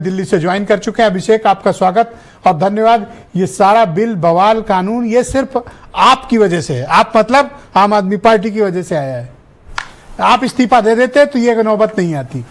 दिल्ली से ज्वाइन कर चुके हैं। अभिषेक, आपका स्वागत और धन्यवाद। ये सारा बिल, बवाल, कानून, ये सिर्फ आपकी वजह से है। आप मतलब आम आदमी पार्टी की वजह से आया है। आप इस्तीफा दे देते तो ये नौबत नहीं आती।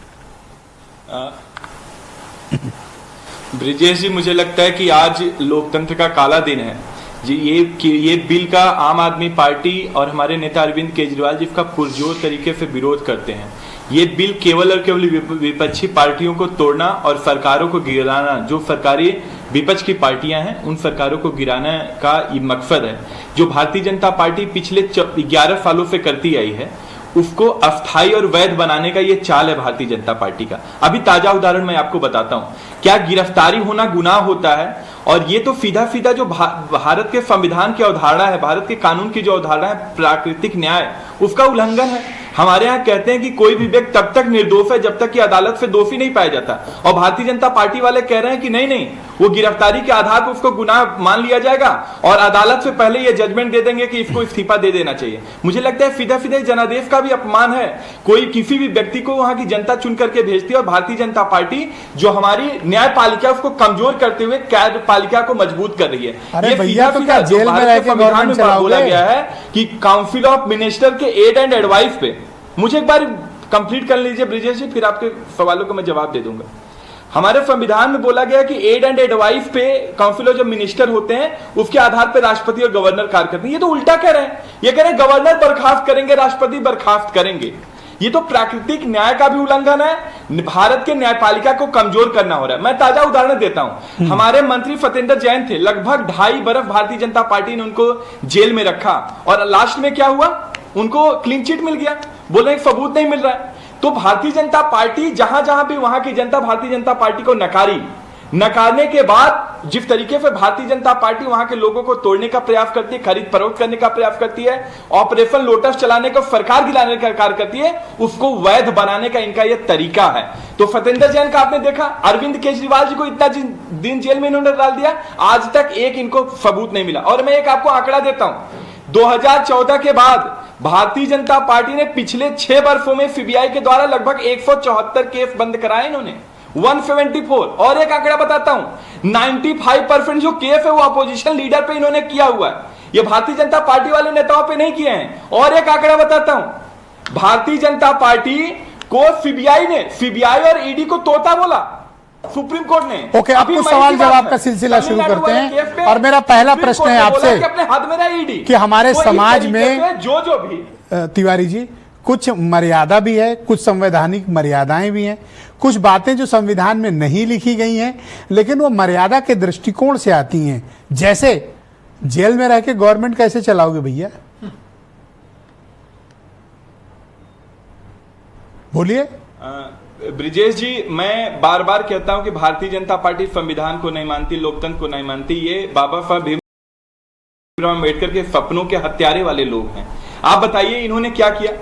ब्रिजेश जी, मुझे लगता है कि आज लोकतंत्र का काला दिन है जी। ये बिल का आम आदमी पार्टी और हमारे नेता अरविंद केजरीवाल जी का पुरजोर तरीके से विरोध करते हैं। ये बिल केवल और केवल विपक्षी पार्टियों को तोड़ना और सरकारों को गिराना, जो सरकारी विपक्ष की पार्टियां हैं उन सरकारों को गिराने का ये मकसद है। जो भारतीय जनता पार्टी पिछले 11 सालों से करती आई है उसको अस्थायी और वैध बनाने का ये चाल है भारतीय जनता पार्टी का। अभी ताजा उदाहरण मैं आपको बताता हूं। क्या गिरफ्तारी होना गुनाह होता है? और ये तो सीधा सीधा जो भारत के संविधान की अवधारणा है, भारत के कानून की जो अवधारणा है प्राकृतिक न्याय, उसका उल्लंघन है। हमारे यहाँ कहते हैं कि कोई भी व्यक्ति तब तक निर्दोष है जब तक कि अदालत से दोषी नहीं पाया जाता, और भारतीय जनता पार्टी वाले कह रहे हैं कि नहीं, वो गिरफ्तारी के आधार पर उसको गुनाह मान लिया जाएगा और अदालत से पहले ये जजमेंट दे देंगे कि इसको इस्तीफा दे देना चाहिए। मुझे लगता है सीधा सीधा जनादेश का भी अपमान है। कोई किसी भी व्यक्ति को वहां की जनता चुन करके भेजती है और भारतीय जनता पार्टी जो हमारी न्यायपालिका उसको कमजोर करते हुए न्यायपालिका को मजबूत कर रही है। अरे भैया, तो क्या जेल में रह के गवर्नमेंट चलाओगे? बोला गया है कि काउंसिल ऑफ मिनिस्टर के एड एंड एडवाइस पे, मुझे एक बार कंप्लीट कर लीजिए ब्रिजेश जी, फिर आपके सवालों को मैं जवाब दे दूंगा। हमारे संविधान में बोला गया कि एड एंड एडवाइस पे काउंसिल ऑफ जो मिनिस्टर होते हैं उसके आधार पर राष्ट्रपति और गवर्नर कार्य करते हैं। ये तो उल्टा कह रहे हैं। ये कह रहे हैं गवर्नर बर्खास्त करेंगे, राष्ट्रपति बर्खास्त करेंगे। ये तो प्राकृतिक न्याय का भी उल्लंघन है। भारत के न्यायपालिका को कमजोर करना हो रहा है। मैं ताजा उदाहरण देता हूं। हमारे मंत्री सत्येंद्र जैन थे, लगभग 2.5 बरस भारतीय जनता पार्टी ने उनको जेल में रखा और लास्ट में क्या हुआ? उनको क्लीन चिट मिल गया। बोले एक सबूत नहीं मिल रहा है। तो भारतीय जनता पार्टी जहां जहां भी वहां की जनता भारतीय जनता पार्टी को नकारने के बाद जिस तरीके से भारतीय जनता पार्टी वहां के लोगों को तोड़ने का प्रयास करती है, खरीद फरोख्त करने का प्रयास करती है, ऑपरेशन लोटस चलाने का, सरकार गिराने का कार्य करती है, उसको वैध बनाने का इनका यह तरीका है। तो सत्येंद्र जैन का आपने देखा, अरविंद केजरीवाल जी को इतना दिन जेल में इन्होंने डाल दिया, आज तक एक इनको सबूत नहीं मिला। और मैं एक आपको आंकड़ा देता हूं। 2014 के बाद भारतीय जनता पार्टी ने पिछले 6 वर्षों में सीबीआई के द्वारा लगभग 174 केस बंद कराए इन्होंने, 174। और एक आंकड़ा बताता हूं, 95% जो केस है वो अपोजिशन लीडर पे इन्होंने किया हुआ है। ये भारतीय जनता पार्टी वाले नेताओं पे नहीं किए हैं। और एक आंकड़ा बताता हूं, भारतीय जनता पार्टी को सीबीआई और ईडी को तोता बोला सुप्रीम कोर्ट ने। ओके, आपको सवाल जवाब का सिलसिला शुरू करते हैं। और मेरा पहला प्रश्न है आपसे अपने हाथ में रहा ईडी कि हमारे समाज में जो भी तिवारी जी कुछ मर्यादा भी है, कुछ संवैधानिक मर्यादाएं भी हैं, कुछ बातें जो संविधान में नहीं लिखी गई हैं लेकिन वो मर्यादा के दृष्टिकोण से आती हैं। जैसे जेल में रह के गवर्नमेंट कैसे चलाओगे भैया? बोलिए। ब्रिजेश जी, मैं बार बार कहता हूं कि भारतीय जनता पार्टी संविधान को नहीं मानती, लोकतंत्र को नहीं मानती। ये बाबा साहब भीमराव अम्बेडकर के सपनों के हत्यारे वाले लोग हैं। आप बताइए इन्होंने क्या किया?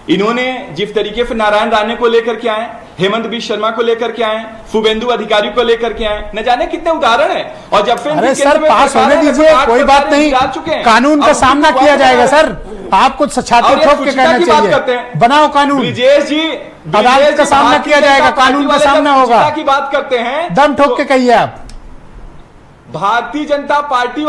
इन्होंने जिस तरीके से नारायण राणे को लेकर के आए, हेमंत बिश्व शर्मा को लेकर के आए, शुभेंदु अधिकारी को लेकर के आए, न जाने कितने उदाहरण है। और जब से अरे सर पास होने दीजिए, कोई बात नहीं, कानून का सामना किया जाएगा। सर आपको छाती ठोक के कहना चाहिए, बनाओ कानून। ब्रिजेश जी, अदालत का सामना किया जाएगा, कानून का सामना होगा। की बात करते हैं, दम ठोक के कहिए आप। भारतीय जनता पार्टी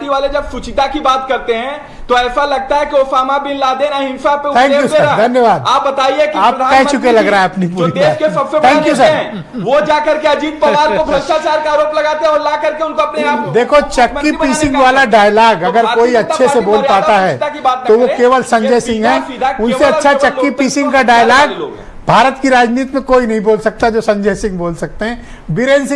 वाले जब सुचिता की बात करते हैं तो ऐसा लगता है कि ओसामा बिन लादेन अहिंसा पे उपदेश दे रहा है। धन्यवाद। आप बताइए कि आप कह चुके लग रहा है अपनी जो देश के सबसे बड़े नेता हैं वो जाकर के अजीत पवार को भ्रष्टाचार का आरोप लगाते हैं और ला करके उनको अपने आप देखो, चक्की पीसिंग वाला डायलॉग अगर कोई अच्छे से बोल पाता है तो वो केवल संजय सिंह है। उनसे अच्छा चक्की पीसिंग का डायलॉग भारत की राजनीति में कोई नहीं बोल सकता जो संजय सिंह बोल सकते हैं। बीरेन सिंह